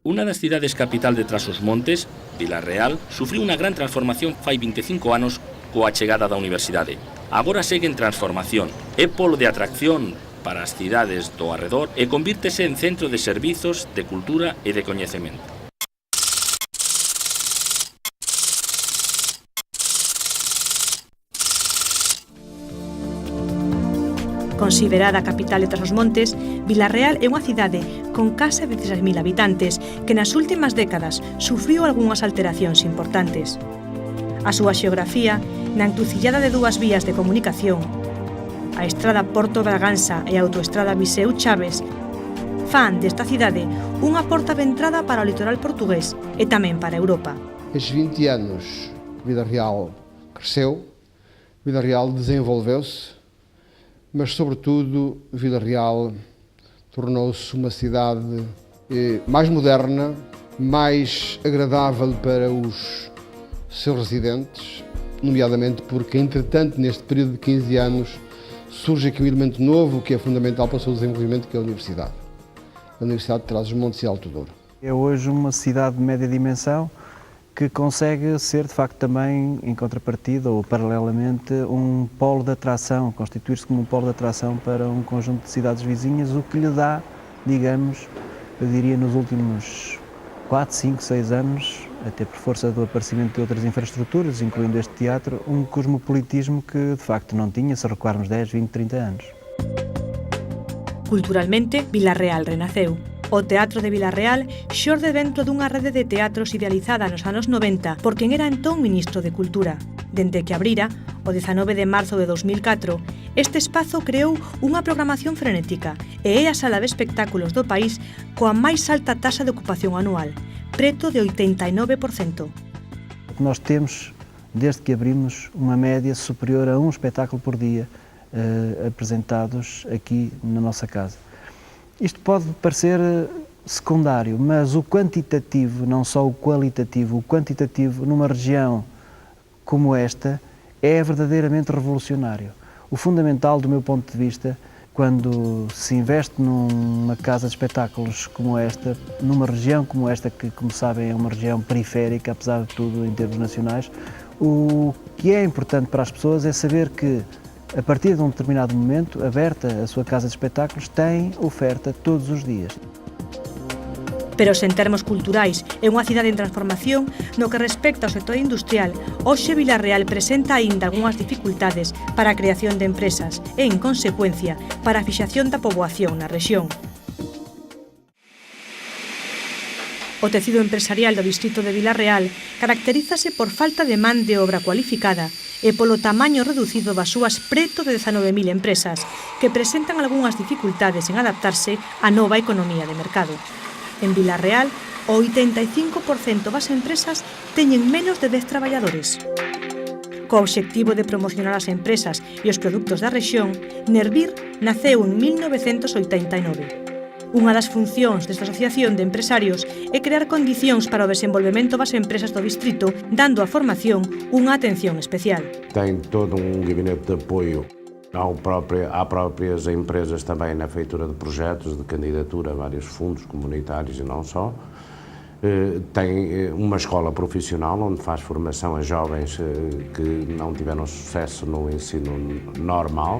Unha das cidades capital de Trás-os-Montes, Vilarreal, sufriu unha gran transformación fai 25 anos coa chegada da universidade. Agora segue en transformación, é polo de atracción para as cidades do arredor e convírtese en centro de servizos, de cultura e de coñecemento.
Considerada a capital de Trás-os-Montes, Vilarreal é unha cidade con case 16.000 habitantes que nas últimas décadas sufriu algunhas alteracións importantes. A súa xeografía, na encrucillada de 2 vías de comunicación, a estrada Porto Bragança e a autoestrada Viseu-Chaves fan desta cidade unha porta de entrada para o litoral portugués e tamén para a Europa.
Estes 20 anos, Vila Real cresceu, Vila Real desenvolveu-se, mas, sobretudo, Vila Real tornou-se uma cidade mais moderna, mais agradável para os seus residentes, nomeadamente porque, entretanto, neste período de 15 anos, surge aqui um elemento novo que é fundamental para o seu desenvolvimento, que é a Universidade. A Universidade de Trás-os-Montes e Alto Douro.
É hoje uma cidade de média dimensão que consegue ser, de facto, também, em contrapartida ou paralelamente, um polo de atração, constituir-se como um polo de atração para um conjunto de cidades vizinhas, o que lhe dá, digamos, eu diria nos últimos 4, 5, 6 anos, até por força do aparecimento de outras infraestruturas, incluindo este teatro, um cosmopolitismo que, de facto, não tinha, se recuarmos 10, 20, 30 anos.
Culturalmente, Vila Real renaceu. O Teatro de Vila Real xorde dentro dunha rede de teatros idealizada nos anos 90 por quen era entón ministro de Cultura. Dende que abrira, o 19 de marzo de 2004, este espazo creou unha programación frenética e é a sala de espectáculos do país coa máis alta taxa de ocupación anual, preto de 89%.
Nós temos, desde que abrimos, uma média superior a um espetáculo por dia apresentados aqui na nossa casa. Isto pode parecer secundário, mas o quantitativo, não só o qualitativo, o quantitativo numa região como esta é verdadeiramente revolucionário. O fundamental, do meu ponto de vista, quando se investe numa casa de espetáculos como esta, numa região como esta, que, como sabem, é uma região periférica, apesar de tudo, em termos nacionais, o que é importante para as pessoas é saber que, a partir de um determinado momento, aberta a sua casa de espetáculos, tem oferta todos os dias.
Pero se en termos culturais é unha cidade en transformación, no que respecta ao sector industrial, hoxe Vila Real presenta aínda algunhas dificultades para a creación de empresas e, en consecuencia, para a fixación da poboación na rexión. O tecido empresarial do distrito de Vila Real caracterízase por falta de man de obra cualificada e polo tamaño reducido das súas preto de 19.000 empresas, que presentan algunhas dificultades en adaptarse á nova economía de mercado. En Vila Real, o 85% das empresas teñen menos de 10 traballadores. Co obxectivo de promocionar as empresas e os produtos da rexión, Nervir naceu en 1989. Unha das funcións desta asociación de empresarios é crear condicións para o desenvolvemento das empresas do distrito, dando á formación unha atención especial.
Tem todo um gabinete de apoio há próprias empresas também na feitura de projetos, de candidatura a vários fundos comunitários e não só. Tem uma escola profissional onde faz formação a jovens que não tiveram sucesso no ensino normal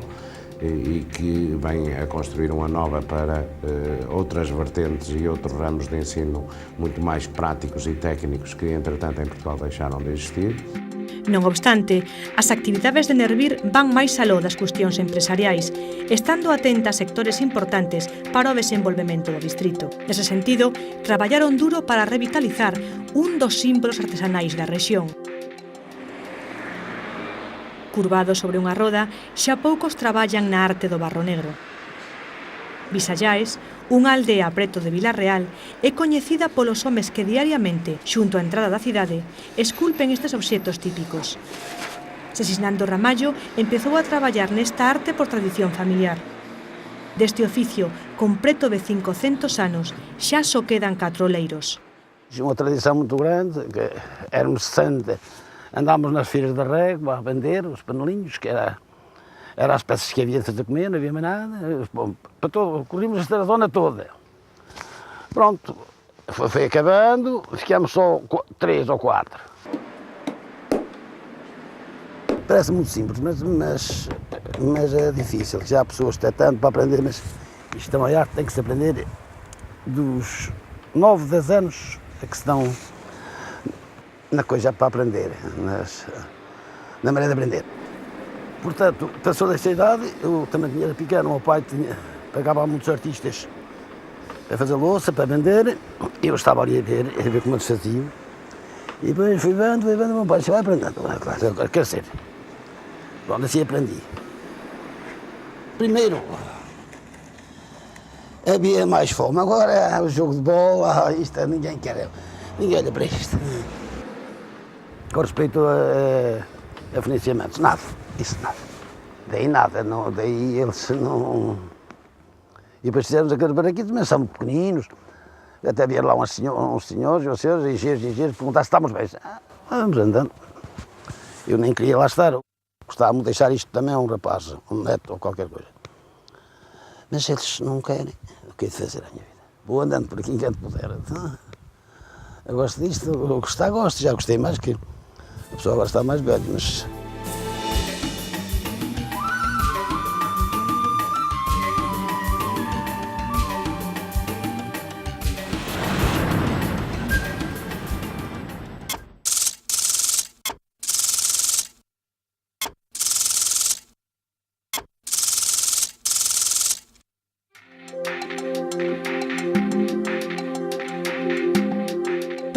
e que vem a construir uma nova para outras vertentes e outros ramos de ensino muito mais práticos e técnicos que, entretanto, em Portugal deixaram de existir.
Non obstante, as actividades de Nervir van máis aló das cuestións empresariais, estando atenta a sectores importantes para o desenvolvemento do distrito. Nese sentido, traballaron duro para revitalizar un dos símbolos artesanais da rexión. Curvados sobre unha roda, xa poucos traballan na arte do barro negro. Visallaes, unha aldea preto de Vila Real, é coñecida polos homes que diariamente, xunto á entrada da cidade, esculpen estes obxetos típicos. Sesiznando Ramallo empezou a traballar nesta arte por tradición familiar. Deste oficio, con preto de 500 anos, xa só quedan 4 oleiros.
Unha tradición muito grande, que éramos 60, andámos nas feiras de rego a vender os panelinhos, que era as peças que havia de comer, não havia mais nada, para todo, corrimos esta zona toda. Pronto, foi acabando, ficamos só 3 ou 4. Parece muito simples, mas é difícil, já há pessoas que têm tanto para aprender, mas isto é uma arte, tem que se aprender dos 9, 10 anos, é que se dão na coisa para aprender, na maneira de aprender. Portanto, passou desta idade, eu também tinha pequeno, o meu pai pagava a muitos artistas para fazer louça, para vender, e eu estava ali a ver como eles faziam. E depois fui vendo, o meu pai disse, vai aprendendo, claro, quero ser. Bom, assim aprendi. Primeiro, havia mais fome. Agora, o jogo de bola, isto ninguém quer, ninguém olha para isto. Com respeito a financiamentos, nada, isso nada. Daí nada, não, daí eles não... E depois fizemos aqueles barraquitos, mas são muito pequeninos. Até vieram lá uns senhores, engenheiros, perguntar se estamos bem. Vamos andando. Eu nem queria lá estar. Gostava de deixar isto também a um rapaz, um neto ou qualquer coisa. Mas eles não querem. O que é de fazer a minha vida? Vou andando por aqui enquanto puder. Eu gosto disto, eu gostar, gosto. Já gostei mais que a pessoa agora está mais velha, mas...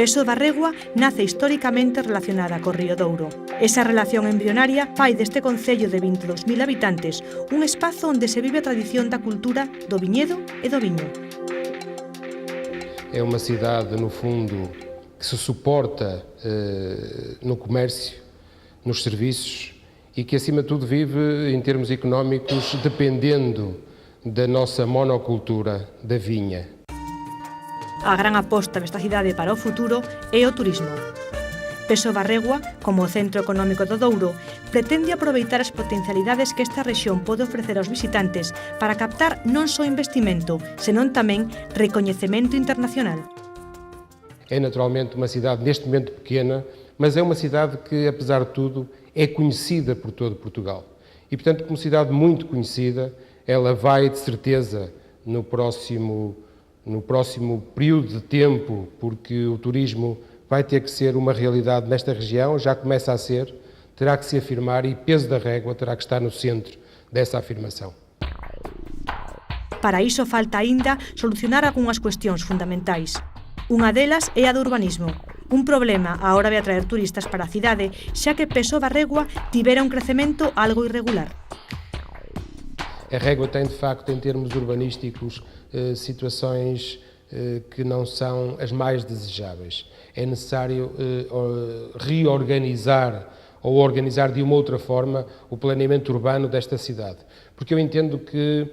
Peso da Regua nace históricamente relacionada co río Douro. Esa relación embrionaria fai deste concello de 22.000 habitantes un espazo onde se vive a tradición da cultura do viñedo e do viño.
É uma cidade, no fundo, que se suporta no comércio, nos serviços e que, acima de tudo, vive, em termos económicos, dependendo da nossa monocultura, da vinha.
A gran aposta desta cidade para o futuro é o turismo. Peso da Regua, como centro económico do Douro, pretende aproveitar as potencialidades que esta rexión pode ofrecer aos visitantes para captar non só investimento, senón tamén recoñecemento internacional.
É naturalmente uma cidade neste momento pequena, mas é uma cidade que, apesar de tudo, é conhecida por todo Portugal. E, portanto, como cidade muito conhecida, ela vai, de certeza, no próximo período de tempo, porque o turismo vai ter que ser uma realidade nesta região, já começa a ser, terá que se afirmar e Peso da Régua terá que estar no centro dessa afirmação.
Para iso falta aínda solucionar algunhas cuestións fundamentais. Unha delas é a do urbanismo, un problema á hora de atraer turistas para a cidade, xa que Peso da Regua tivera un crecemento algo irregular.
A Régua tem, de facto, em termos urbanísticos, situações que não são as mais desejáveis. É necessário reorganizar ou organizar de uma outra forma o planeamento urbano desta cidade. Porque eu entendo que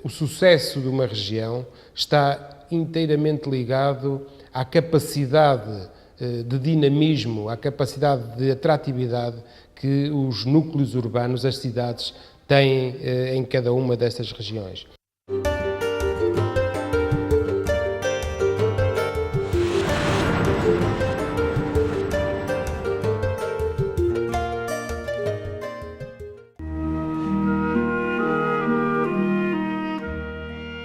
o sucesso de uma região está inteiramente ligado à capacidade de dinamismo, à capacidade de atratividade que os núcleos urbanos, as cidades, têm em cada uma destas regiões.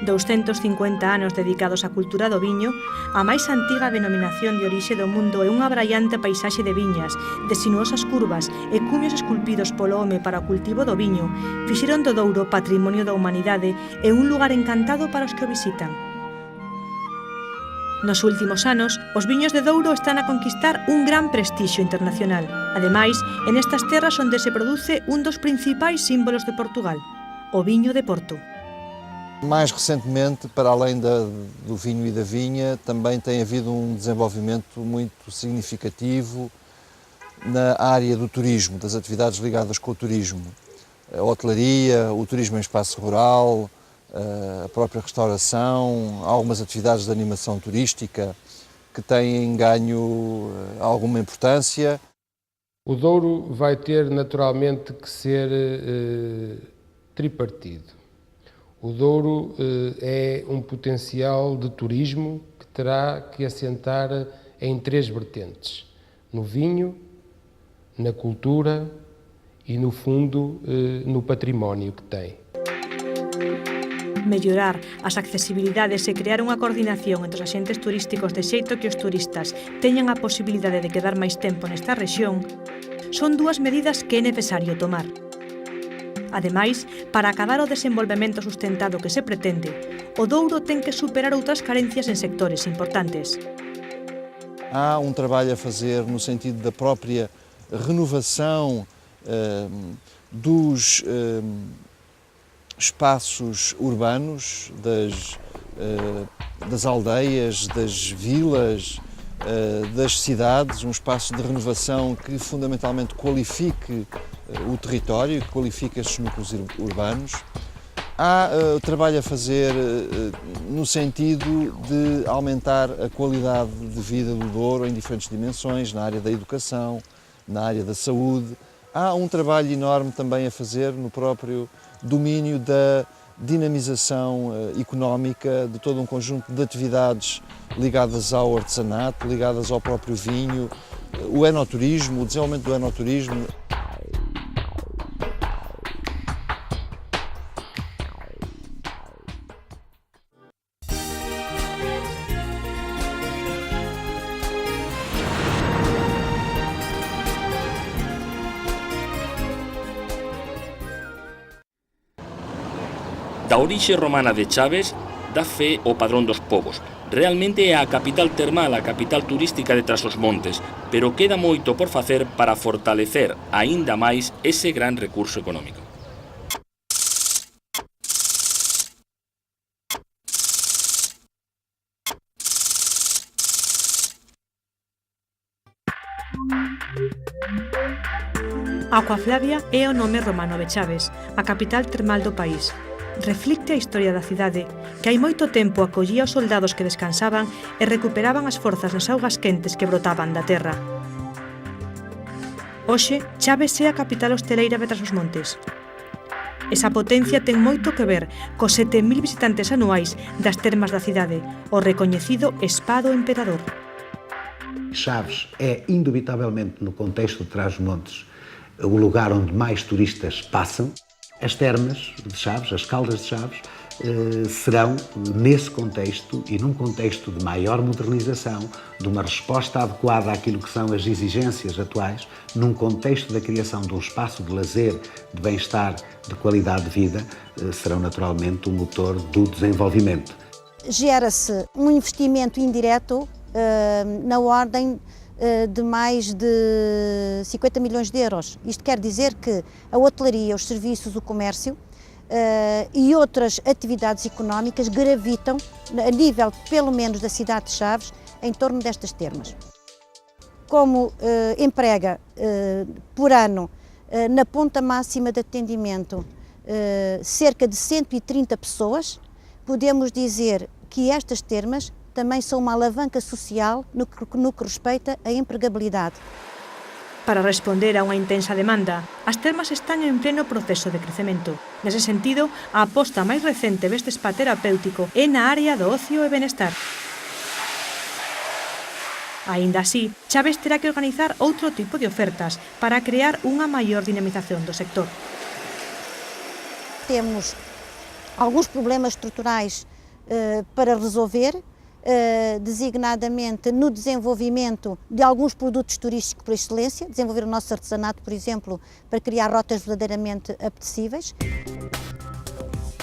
...250 anos dedicados á cultura do viño, a máis antiga denominación de orixe do mundo é unha abraiante paisaxe de viñas, de sinuosas curvas e cumios esculpidos polo home para o cultivo do viño, fixeron do Douro patrimonio da humanidade e un lugar encantado para os que o visitan. Nos últimos anos, os viños de Douro están a conquistar un gran prestixio internacional. Ademais, en estas terras onde se produce un dos principais símbolos de Portugal, o viño de Porto.
Mais recentemente, para além do vinho e da vinha, também tem havido um desenvolvimento muito significativo na área do turismo, das atividades ligadas com o turismo. A hotelaria, o turismo em espaço rural, a própria restauração, algumas atividades de animação turística que têm ganho alguma importância.
O Douro vai ter naturalmente que ser tripartido. O Douro é um potencial de turismo que terá que assentar em três vertentes: no vinho, na cultura e, no fundo, no património que tem.
Mellorar as accesibilidades e crear unha coordinación entre os axentes turísticos de xeito que os turistas teñan a posibilidade de quedar máis tempo nesta rexión son dúas medidas que é necesario tomar. Ademais, para acabar o desenvolvemento sustentado que se pretende, o Douro ten que superar outras carencias en sectores importantes.
Há um trabalho a fazer no sentido da própria renovação espaços urbanos, das aldeias, das vilas, das cidades, um espaço de renovação que fundamentalmente qualifique o território, que qualifique estes núcleos urbanos. Há trabalho a fazer no sentido de aumentar a qualidade de vida do Douro em diferentes dimensões, na área da educação, na área da saúde. Há um trabalho enorme também a fazer no próprio domínio da dinamização económica de todo um conjunto de atividades ligadas ao artesanato, ligadas ao próprio vinho, o enoturismo, o desenvolvimento do enoturismo.
Da orixe romana de Chaves dá fe o padrón dos povos. Realmente é a capital termal, a capital turística de Trás-os-Montes, pero queda moito por facer para fortalecer aínda máis ese gran recurso económico.
Aquaflavia é o nome romano de Chaves, a capital termal do país. Reflicte a historia da cidade, que hai moito tempo acollía os soldados que descansaban e recuperaban as forzas nas augas quentes que brotaban da terra. Hoxe, Chaves é a capital hosteleira de Trás-os-Montes. Esa potencia ten moito que ver cos 7.000 visitantes anuais das termas da cidade, o recoñecido Spa do Emperador.
Chaves é, indubitavelmente, no contexto de Trás-os-Montes, o lugar onde mais turistas passam. As termas de Chaves, as caldas de Chaves, serão, nesse contexto e num contexto de maior modernização, de uma resposta adequada àquilo que são as exigências atuais, num contexto da criação de um espaço de lazer, de bem-estar, de qualidade de vida, serão naturalmente o motor do desenvolvimento.
Gera-se um investimento indireto na ordem de mais de 50 milhões de euros. Isto quer dizer que a hotelaria, os serviços, o comércio e outras atividades económicas gravitam, a nível pelo menos da cidade de Chaves, em torno destas termas. Como emprega por ano, na ponta máxima de atendimento, cerca de 130 pessoas, podemos dizer que estas termas também são uma alavanca social no que respeita à empregabilidade.
Para responder a unha intensa demanda, as termas están en pleno proceso de crecemento. Nese sentido, a aposta máis recente deste spa terapéutico é na área do ocio e benestar. Aínda así, Chaves terá que organizar outro tipo de ofertas para crear unha maior dinamización do sector.
Temos alguns problemas estruturais para resolver, designadamente no desenvolvimento de alguns produtos turísticos por excelência, desenvolver o nosso artesanato, por exemplo, para criar rotas verdadeiramente apetecíveis.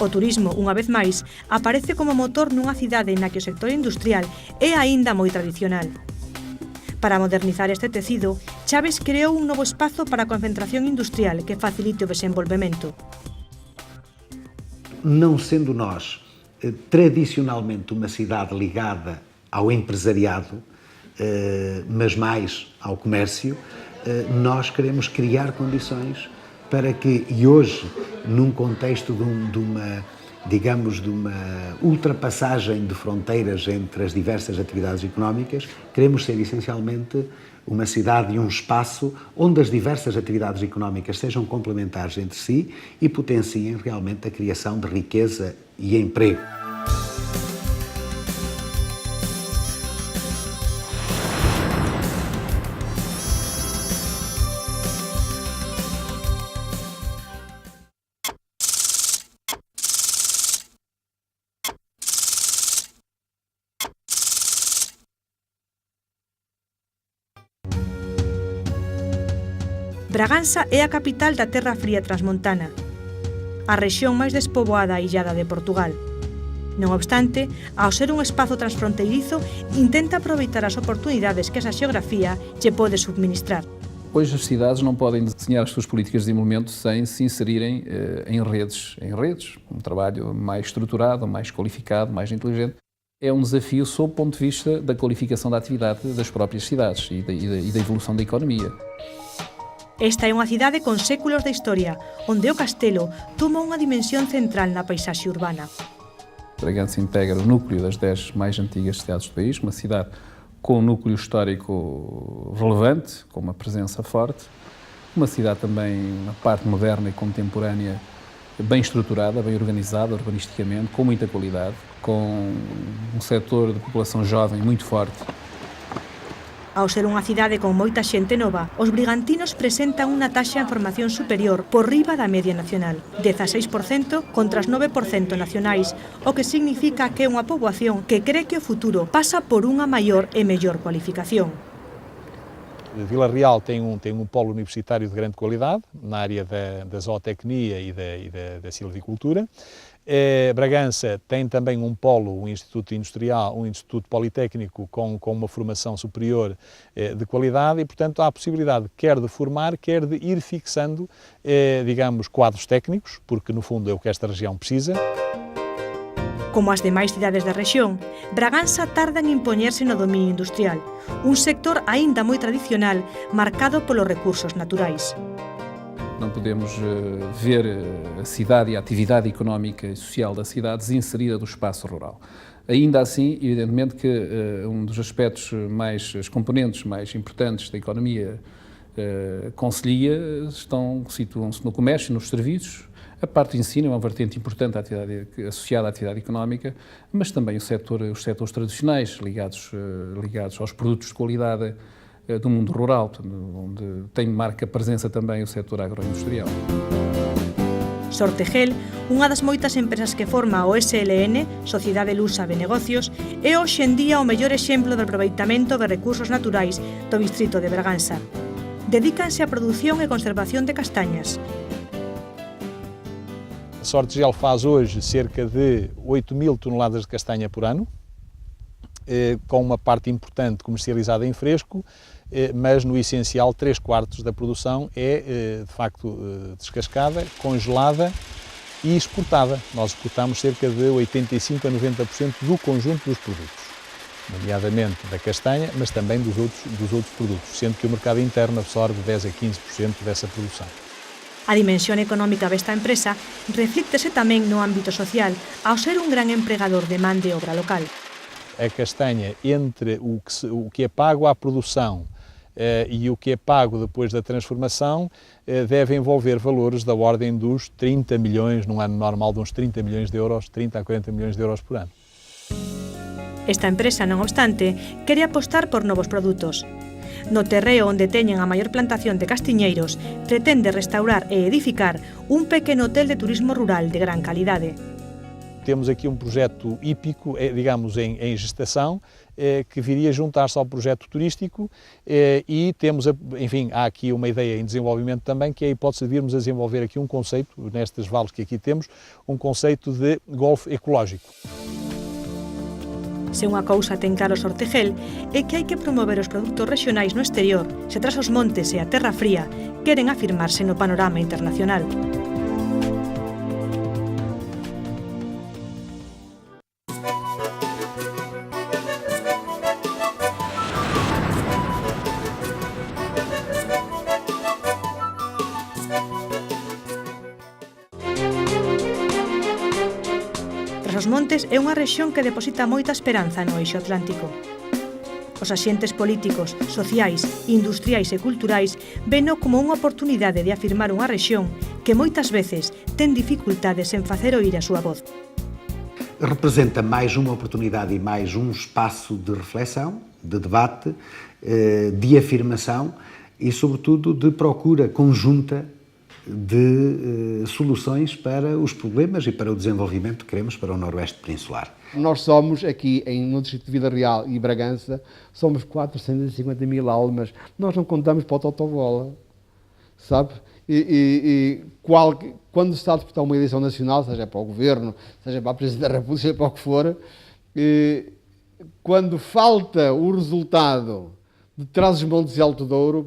O turismo, unha vez máis, aparece como motor nunha cidade na que o sector industrial é aínda moi tradicional. Para modernizar este tecido, Chaves creou un novo espazo para a concentración industrial que facilite o desenvolvemento.
Não sendo nós tradicionalmente uma cidade ligada ao empresariado, mas mais ao comércio, nós queremos criar condições para que, e hoje, num contexto de uma ultrapassagem de fronteiras entre as diversas atividades económicas, queremos ser essencialmente uma cidade e um espaço onde as diversas atividades económicas sejam complementares entre si e potenciem realmente a criação de riqueza e emprego.
Bragança é a capital da Terra Fría Transmontana, a rexión máis despoboada e illada de Portugal. Non obstante, ao ser un espazo transfronteirizo, intenta aproveitar as oportunidades que esa xeografía lle pode subministrar.
Depois as cidades não podem desenhar as suas políticas de desenvolvimento sem se inserirem em redes, um trabalho mais estruturado, mais qualificado, mais inteligente. É um desafio sob o ponto de vista da qualificação da atividade das próprias cidades e da evolução da economia.
Esta é unha cidade con séculos de historia, onde o castelo toma unha dimensión central na paisaxe urbana.
Bragança integra o núcleo das 10 mais antigas cidades do país, uma cidade com um núcleo histórico relevante, com uma presença forte, uma cidade também, na parte moderna e contemporânea, bem estruturada, bem organizada urbanisticamente, com muita qualidade, com um setor de população jovem muito forte.
Ao ser unha cidade con moita xente nova, os brigantinos presentan unha taxa en formación superior por riba da media nacional, 16% contra os 9% nacionais, o que significa que é unha poboación que cree que o futuro pasa por unha maior e mellor cualificación.
Vila Real tem um polo universitário de grande qualidade na área da zootecnia e da silvicultura. Bragança tem também um polo, um instituto industrial, um instituto politécnico com uma formação superior de qualidade e, portanto, há a possibilidade quer de formar, quer de ir fixando, digamos, quadros técnicos, porque no fundo é o que esta região precisa.
Como as demais cidades da rexión, Bragança tarda en impoñerse no dominio industrial, un sector aínda moi tradicional marcado polos recursos naturais.
Não podemos ver a cidade e a atividade económica e social da cidade desinserida do espaço rural. Ainda assim, evidentemente que um dos aspectos as componentes mais importantes da economia concelhia situam-se no comércio e nos serviços. A parte do ensino é uma vertente importante associada à atividade económica, mas também os setores tradicionais ligados aos produtos de qualidade do mundo rural, onde tem marca presença também o setor agroindustrial.
Sortegel, unha das moitas empresas que forma o SLN, Sociedade Lusa de Negocios, é hoxe en día o mellor exemplo de aproveitamento de recursos naturais do distrito de Bragança. Dedícanse á produción e conservación de castañas.
A Sortegel faz hoje cerca de 8.000 toneladas de castanha por ano, com uma parte importante comercializada em fresco, mas no essencial 3/4 da produção é de facto descascada, congelada e exportada. Nós exportamos cerca de 85 a 90% do conjunto dos produtos, nomeadamente da castanha, mas também dos outros produtos, sendo que o mercado interno absorve 10 a 15% dessa produção.
A dimensión económica desta empresa reflíctese tamén no ámbito social, ao ser un gran empregador de man de obra local.
A castanha, entre o que é pago à produção e o que é pago depois da transformação, deve envolver valores da ordem dos 30 milhões, num ano normal de uns 30 milhões de euros, 30 a 40 milhões de euros por ano.
Esta empresa, non obstante, quere apostar por novos produtos. No terreo onde teñen a maior plantación de castiñeiros, pretende restaurar e edificar un pequeno hotel de turismo rural de gran calidade.
Temos aqui um projeto hípico, digamos, em gestação, que viria juntar-se ao projeto turístico e temos, enfim, há aqui uma ideia em desenvolvimento também, que é a hipótese de virmos a desenvolver aqui um conceito, nestes vales que aqui temos, um conceito de golfe ecológico.
Se unha cousa ten claro Sortegel é que hai que promover os produtos regionais no exterior, se tras os montes e a terra fría queren afirmarse no panorama internacional. Os montes é unha rexión que deposita moita esperanza no eixo atlántico. Os axentes políticos, sociais, industriais e culturais veno como unha oportunidade de afirmar unha rexión que moitas veces ten dificultades en facer oír a súa voz.
Representa mais uma oportunidade e mais um espaço de reflexão, de debate, de afirmação e, sobretudo, de procura conjunta de soluções para os problemas e para o desenvolvimento que queremos para o Noroeste Peninsular.
Nós somos aqui no distrito de Vila Real e Bragança, somos 450 mil almas, nós não contamos para o Totobola, sabe? Quando se está a disputar uma eleição nacional, seja para o Governo, seja para a Presidente da República, seja para o que for, quando falta o resultado de Trás-os-Montes e Alto Douro,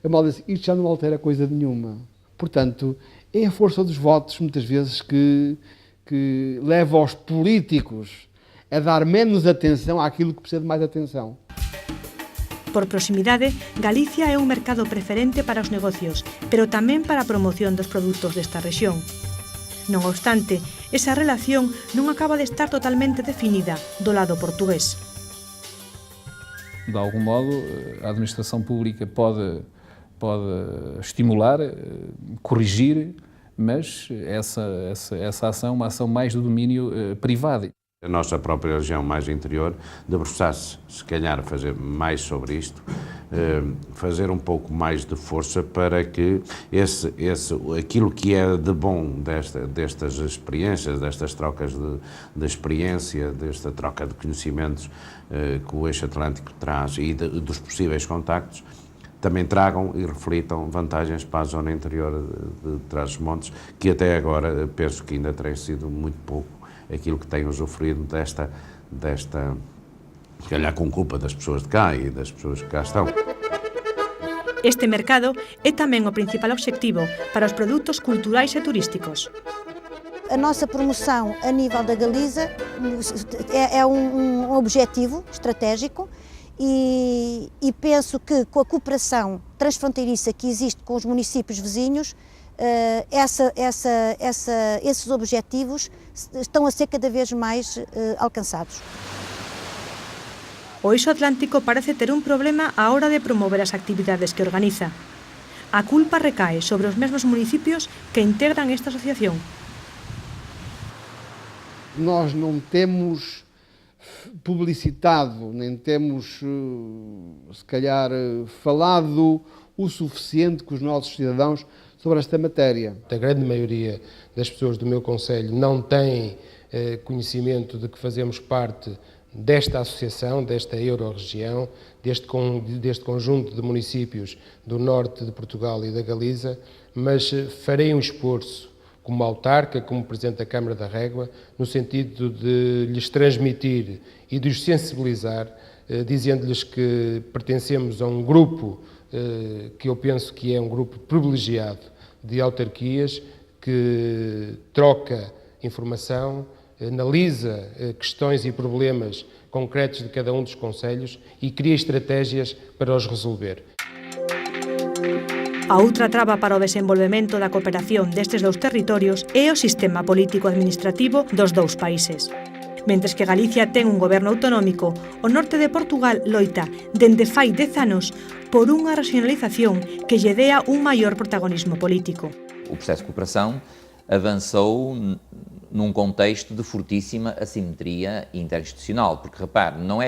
a malta diz, isto já não altera coisa nenhuma. Portanto, é a força dos votos, muitas vezes, que leva os políticos a dar menos atenção àquilo que precisa de mais atenção.
Por proximidade, Galicia é un mercado preferente para os negocios, pero tamén para a promoción dos produtos desta rexión. Non obstante, esa relación non acaba de estar totalmente definida do lado portugués.
De algum modo, a administração pública pode estimular, corrigir, mas essa ação é uma ação mais do domínio privado.
A nossa própria região mais interior debruçar-se, se calhar, a fazer mais sobre isto, fazer um pouco mais de força para que aquilo que é de bom destas experiências, destas trocas de experiência, desta troca de conhecimentos que o Eixo Atlântico traz e dos possíveis contactos, também tragam e reflitam vantagens para a zona interior de Trás-os-Montes, que até agora penso que ainda tem sido muito pouco aquilo que tem usufruído desta, se calhar com culpa das pessoas de cá e das pessoas que cá estão.
Este mercado é tamén o principal obxectivo para os produtos culturais e turísticos.
A nossa promoção a nível da Galiza é um objetivo estratégico e penso que com a cooperação transfronteiriça que existe com os municípios vizinhos, esses objetivos estão a ser cada vez mais alcançados.
O Eixo Atlántico parece ter un problema á hora de promover as actividades que organiza. A culpa recae sobre os mesmos municipios que integran esta asociación.
Nós não temos publicitado, nem temos, se calhar, falado o suficiente com os nossos cidadãos sobre esta matéria.
A grande maioria das pessoas do meu concelho não tem conhecimento de que fazemos parte desta associação, desta Euro-região, deste conjunto de municípios do norte de Portugal e da Galiza, mas farei um esforço como autarca, como Presidente da Câmara da Régua, no sentido de lhes transmitir e de os sensibilizar, dizendo-lhes que pertencemos a um grupo que eu penso que é um grupo privilegiado de autarquias, que troca informação, analisa questões e problemas concretos de cada um dos concelhos e cria estratégias para os resolver.
A outra traba para o desenvolvemento da cooperación destes dous territorios é o sistema político-administrativo dos dous países. Mentres que Galicia ten un goberno autonómico, o norte de Portugal loita, dende fai 10 anos, por unha regionalización que lle dea un maior protagonismo político.
O processo de cooperação avançou num contexto de fortíssima assimetria interinstitucional, porque, repare, não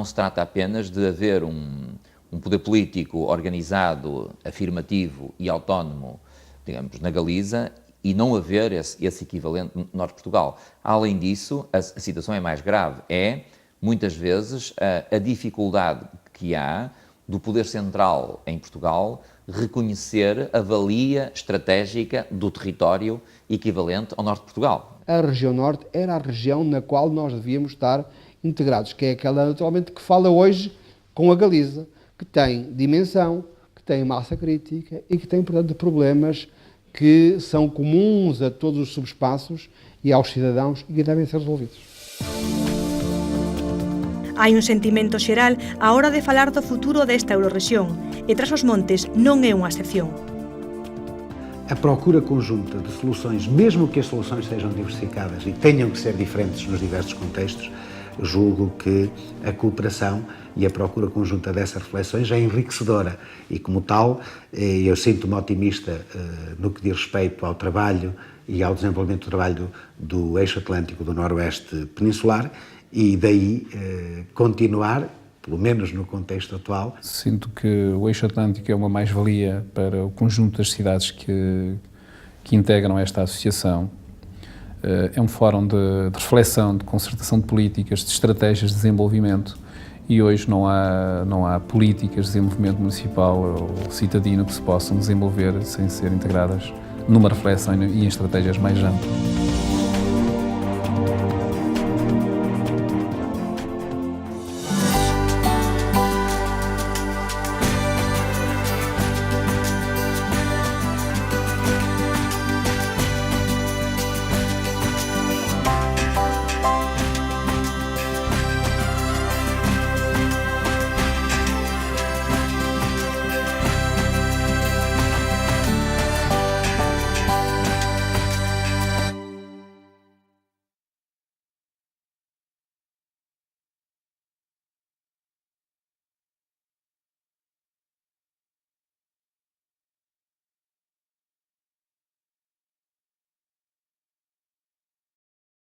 se trata apenas de haver um poder político organizado, afirmativo e autónomo, digamos, na Galiza, e não haver esse equivalente no Norte de Portugal. Além disso, a situação é mais grave. É, muitas vezes, a dificuldade que há do poder central em Portugal reconhecer a valia estratégica do território equivalente ao Norte de Portugal.
A região Norte era a região na qual nós devíamos estar integrados, que é aquela, naturalmente, que fala hoje com a Galiza, que tem dimensão, que tem massa crítica e que tem, portanto, problemas que são comuns a todos os subespaços e aos cidadãos e que devem ser resolvidos.
Hai un sentimento xeral á hora de falar do futuro desta Eurorrexión e Trás-os-Montes non é unha excepción.
A procura conjunta de soluções, mesmo que as soluções sejam diversificadas e tenham que ser diferentes nos diversos contextos, julgo que a cooperação e a procura conjunta dessas reflexões é enriquecedora e, como tal, eu sinto-me otimista no que diz respeito ao trabalho e ao desenvolvimento do trabalho do Eixo Atlântico do Noroeste Peninsular e daí continuar, pelo menos no contexto atual.
Sinto que o Eixo Atlântico é uma mais-valia para o conjunto das cidades que integram esta associação. É um fórum de reflexão, de concertação de políticas, de estratégias de desenvolvimento e hoje não há políticas de desenvolvimento municipal ou citadino que se possam desenvolver sem ser integradas numa reflexão e em estratégias mais amplas.